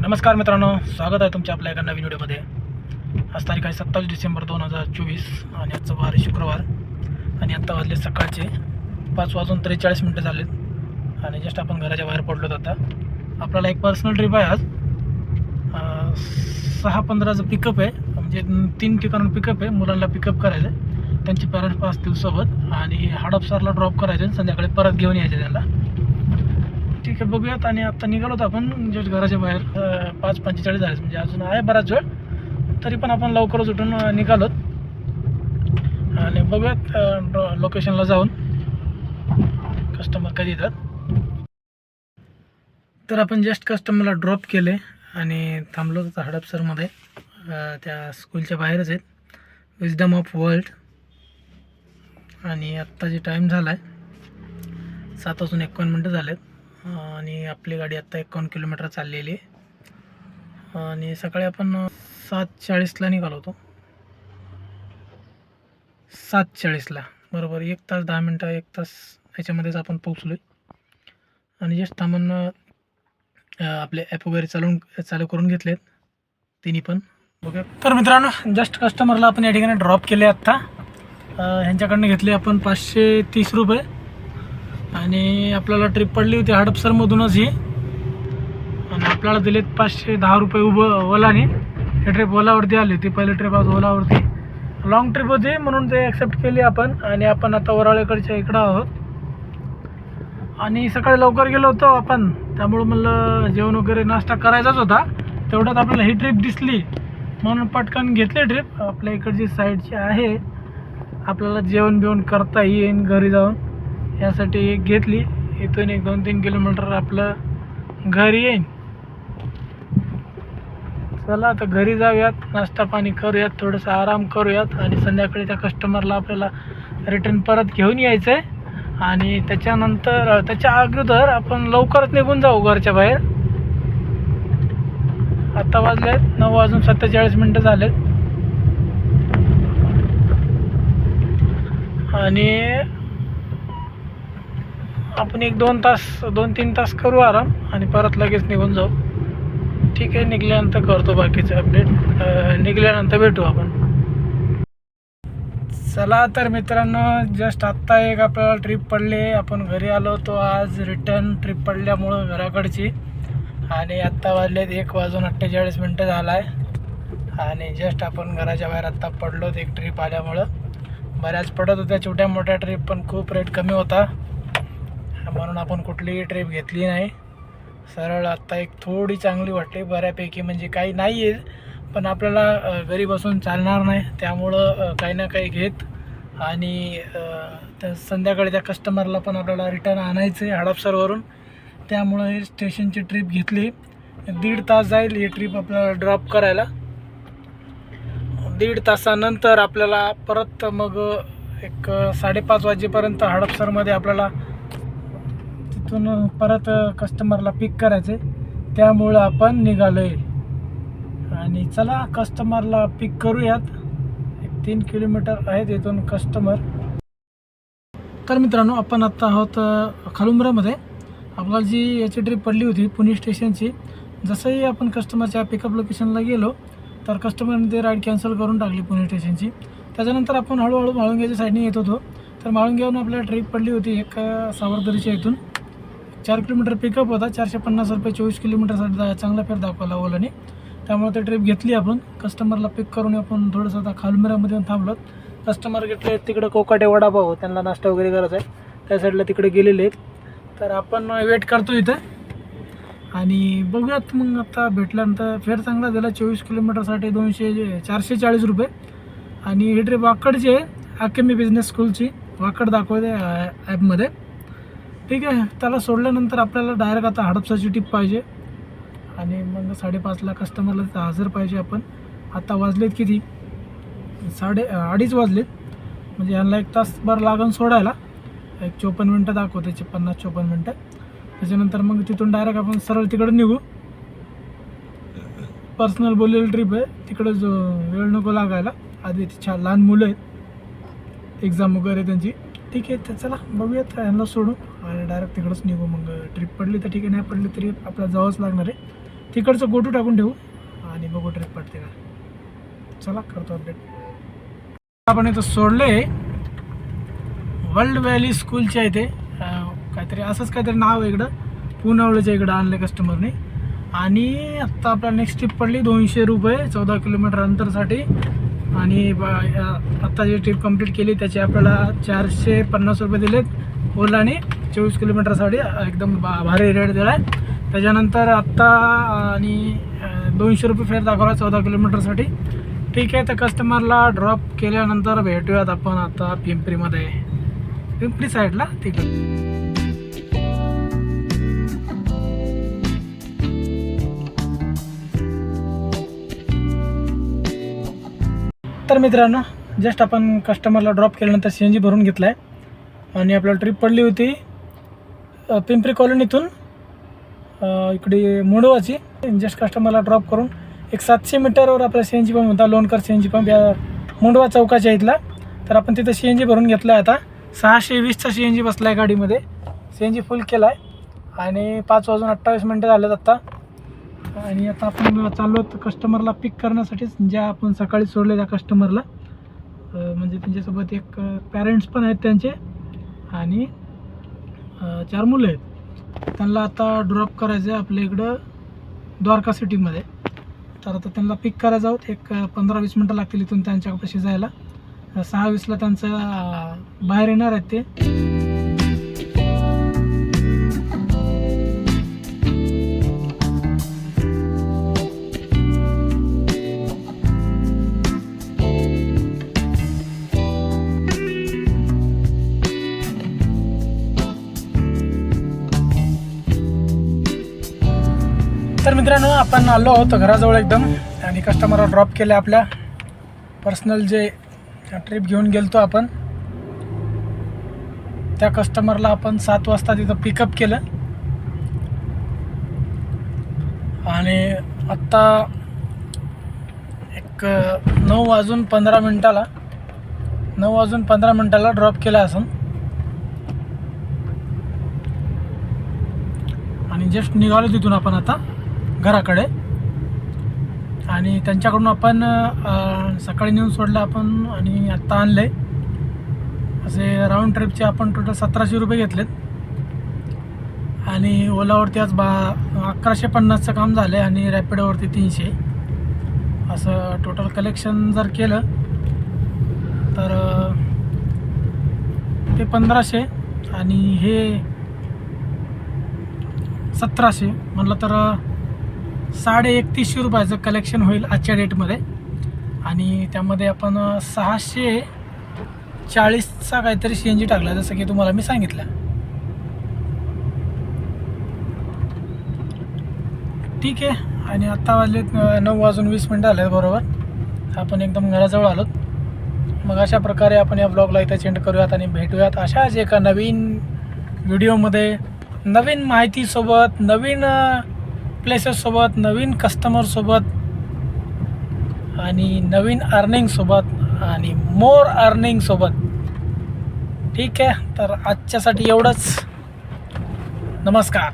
नमस्कार मित्रांनो, स्वागत आहे तुमच्या आपल्या एका नवीन व्हिडिओमध्ये। आज तारीख आहे 27 डिसेंबर 2024 आणि आजचा वार आहे शुक्रवार आणि आत्ता वाजले सकाळचे 5:43 झालेत आणि जस्ट आपण घराच्या बाहेर पडलो आता। आपल्याला एक पर्सनल ट्रिप आहे आज। 6:15चं पिकअप आहे, म्हणजे 3 ठिकाणून पिकअप आहे। मुलांना पिकअप करायचं आहे, त्यांचे पॅरेंट्स असतील सोबत आणि हडपसरला ड्रॉप करायचं आहे, संध्याकाळी परत घेऊन यायचं त्यांना। ठीक आहे, बघूयात। आणि आत्ता निघालोत आपण जस्ट घराच्या बाहेर। 5:45 झाले, म्हणजे अजून आहे बराच वेळ, तरी पण आपण लवकरच उठून निघालोत आणि बघूयात लोकेशनला जाऊन कस्टमर कधी येतात। तर आपण जस्ट कस्टमरला ड्रॉप केले आणि थांबलो होतो हडपसरमध्ये, त्या स्कूलच्या बाहेरच आहेत, विजडम ऑफ वर्ल्ड। आणि आत्ता जे टाईम झाला आहे 7:51 झालेत आणि आपली गाडी आत्ता 51 किलोमीटर चाललेली आहे। आणि सकाळी आपण 7:40ला निघालो होतो, 7:40ला बरोबर 1 तास 10 मिनटं 1 तास ह्याच्यामध्येच आपण पोचलो आहे। आणि जस्ट थांबून आपले ॲप वगैरे चालू करून घेतलेत तिन्ही पण, बघा। तर मित्रांनो, जस्ट कस्टमरला आपण या ठिकाणी ड्रॉप केले आत्ता। ह्यांच्याकडनं घेतले आपण 530 रुपये आणि आपल्याला ट्रिप पडली होती हडपसरमधूनच ही, आणि आपल्याला दिलेत 510 रुपये ओलाने। ही ट्रिप ओलावरती आली होती, पहिली ट्रिप आज ओलावरती लॉंग ट्रिप होती म्हणून ते ॲक्सेप्ट केली आपण। आणि आपण आता वराळेकडच्या इकडं आहोत आणि सकाळी लवकर गेलो होतो आपण, त्यामुळं म्हणलं जेवण वगैरे नाश्ता करायचाच होता, तेवढ्यात आपल्याला ही ट्रिप दिसली म्हणून पटकन घेतली ट्रिप। आपल्या इकडची साईडची आहे, आपल्याला जेवण बिवण करता येईन घरी जाऊन, यासाठी एक घेतली। इथून 1-2-3 किलोमीटर आपलं घरी येईन। चला आता घरी जाऊयात, नाश्ता पाणी करूयात, थोडंसं आराम करूयात आणि संध्याकाळी त्या कस्टमरला आपल्याला रिटर्न परत घेऊन यायचं आहे। आणि त्याच्यानंतर त्याच्या अगोदर आपण लवकरच निघून जाऊ घरच्या बाहेर। आता वाजलेत 9:47 झालेत आणि आपण 2-3 तास करू आराम आणि परत लगेच निघून जाऊ। ठीक आहे, निघल्यानंतर करतो बाकीचे अपडेट, निघल्यानंतर भेटू आपण। चला तर मित्रांनो, जस्ट आत्ता एक आपल्याला ट्रिप पडली, आपण घरी आलो होतो आज रिटर्न ट्रिप पडल्यामुळं घराकडची। आणि आत्ता वाजलेत 1:48 झाला आहे आणि जस्ट आपण घराच्या बाहेर आत्ता पडलोत एक ट्रिप आल्यामुळं। बऱ्याच पडत होत्या छोट्या मोठ्या ट्रिप, पण खूप रेट कमी होता म्हणून आपण कुठलीही ट्रिप घेतली नाही। सरळ आत्ता एक थोडी चांगली वाटली बऱ्यापैकी, म्हणजे काही नाही आहे पण आपल्याला घरी बसून चालणार नाही, त्यामुळं काही ना काही घेत आणि त्या संध्याकाळी त्या कस्टमरला पण आपल्याला रिटर्न आणायचं आहे हडपसरवरून, त्यामुळं ही स्टेशनची ट्रिप घेतली। 1.5 तास जाईल ही ट्रिप आपल्याला ड्रॉप करायला। 1.5 तासानंतर आपल्याला परत मग एक 5:30 वाजेपर्यंत हडपसरमध्ये आपल्याला तिथून परत कस्टमरला पिक करायचं आहे, त्यामुळं आपण निघालो आहे। आणि चला कस्टमरला पिक करूयात, 3 किलोमीटर आहे तिथून कस्टमर। तर मित्रांनो, आपण आत्ता आहोत खालुंबऱ्यामध्ये। आपल्याला जी याची ट्रिप पडली होती पुणे स्टेशनची, जसंही आपण कस्टमरच्या पिकअप लोकेशनला गेलो तर कस्टमरने ते राईड कॅन्सल करून टाकली पुणे स्टेशनची। त्याच्यानंतर आपण हळूहळू म्हाळुंग्याच्या साईडने येत होतो, तर म्हाळुंग्याहून आपल्याला ट्रिप पडली होती एक सावरदरीच्या इथून 4 किलोमीटर पिकअप होता। 450 रुपये 24 किलोमीटरसाठी चांगला फेर दाखवला ओलाने, त्यामुळे ते ट्रिप घेतली आपण। कस्टमरला पिक करून आपण थोडंसं आता खालुंबऱ्यामध्ये थांबलो। कस्टमर घेतले तिकडं कोकाटे वडापाव, त्यांना नाश्ता वगैरे करायचा आहे, त्या साईडला तिकडे गेलेले आहेत। तर आपण वेट करतो इथं आणि बघूयात मग आता भेटल्यानंतर। फेर चांगला दिला 24 किलोमीटरसाठी 440 रुपये। आणि ही ट्रिप वाकडची आहे, अकॅडमी बिझनेस स्कूलची, वाकड दाखवते ॲपमध्ये। ठीक आहे, त्याला सोडल्यानंतर आपल्याला डायरेक्ट आता हडपसरची ट्रिप पाहिजे आणि मग 5:30ला कस्टमरला हजर पाहिजे आपण। आता वाजलेत किती, 2:30 वाजलेत, म्हणजे यांना 1 तासभर लागून सोडायला। 54 मिनटं दाखवते, 50-54 मिनटं। त्याच्यानंतर मग तिथून डायरेक्ट आपण सरळ तिकडं निघू। पर्सनल बोललेली ट्रिप आहे, तिकडं जो वेळ नको लागायला, आधी छान लहान मुलं आहेत, एक्झाम वगैरे त्यांची। ठीक आहे, तर चला बघूयात यांना सोडून आणि डायरेक्ट तिकडंच निघू। मग ट्रिप पडली तर ठीक आहे, नाही पडली तरी आपल्याला जावंच लागणार आहे, तिकडचं गोटू टाकून ठेवू आणि बघू ट्रिप पडते का. चला करतो अपडेट. आपण इथं सोडले वर्ल्ड व्हॅली स्कूलच्या इथे, काहीतरी असंच काहीतरी नाव आहे इकडं, पुनावळीच्या इकडं आणलं कस्टमरने. आणि आत्ता आपला नेक्स्ट ट्रिप पडली 200 रुपये 14 किलोमीटर अंतरसाठी. आणि आत्ता जी ट्रिप कंप्लीट केली त्याचे आपल्याला 450 रुपये दिलेत ओलाने 24 किलोमीटरसाठी. एकदम भारी रेट दिला आहे. त्याच्यानंतर आत्ता आणि 200 रुपये फेअर दाखवला 14 किलोमीटरसाठी. ठीक आहे, तर कस्टमरला ड्रॉप केल्यानंतर भेटूयात आपण आता पिंपरीमध्ये, पिंपरी साईडला तिकडे. तर मित्रांनो, जस्ट आपण कस्टमरला ड्रॉप केल्यानंतर CNG भरून घेतला आहे आणि आपल्याला ट्रिप पडली होती पिंपरी कॉलनीतून इकडे मुंडवाची. जस्ट कस्टमरला ड्रॉप करून एक 700 मीटरवर आपला CNG पंप होता, लोणकर CNG पंप या मुंडवा चौकाच्या इथला. तर आपण तिथं CNG भरून घेतला आहे. आता 620चा CNG बसला आहे गाडीमध्ये. CNG फुल केला आहे आणि 5:28 झालेत आत्ता. आणि आता आपण चाललो कस्टमरला पिक करण्यासाठी, ज्या आपण सकाळी सोडले त्या कस्टमरला. म्हणजे त्यांच्यासोबत एक पॅरेंट्स पण आहेत त्यांचे आणि 4 मुलं आहेत. त्यांना आता ड्रॉप करायचं आहे आपल्या इकडं द्वारका सिटीमध्ये. तर आता त्यांना पिक करायचं आहोत. एक 15-20 मिनटं लागतील इथून त्यांच्यापाशी जायला. 6:20ला त्यांचं बाहेर येणार आहेत ते. तर मित्रांनो, आपण आलो आहोत घराजवळ एकदम आणि कस्टमरला ड्रॉप केले. आपल्या पर्सनल जे ट्रिप घेऊन गेलतो आपण त्या कस्टमरला आपण 7 वाजता तिथं पिकअप केलं. आणि आत्ता एक 9:15 मिनटाला ड्रॉप केला असं. आणि जस्ट निघालो तिथून आपण आता घराकडे. आणि त्यांच्याकडून आपण सकाळी नेऊन सोडलं आपण आणि आत्ता आणले. असे राऊंड ट्रिपचे आपण टोटल 1700 रुपये घेतलेत. आणि ओलावरती आज 1150चं काम झालं आहे आणि रॅपिडोवरती 300. असं टोटल कलेक्शन जर केलं तर ते 1500 आणि हे 1700 म्हटलं तर 3150 रुपयाचं कलेक्शन होईल आजच्या डेटमध्ये. आणि त्यामध्ये आपण 640चा काहीतरी CNG टाकला, जसं की तुम्हाला मी सांगितलं. ठीक आहे. आणि आत्ता वाजले 9:20 आले बरोबर. आपण एकदम घराजवळ आलोत. मग अशा प्रकारे आपण या ब्लॉगला इथं एंड करूयात आणि भेटूयात अशाच एका नवीन व्हिडिओमध्ये, नवीन माहितीसोबत, नवीन प्लेसेससोबत, नवीन कस्टमरसोबत आणि नवीन अर्निंगसोबत आणि मोर अर्निंगसोबत. ठीक आहे, तर आजच्यासाठी एवढंच. नमस्कार.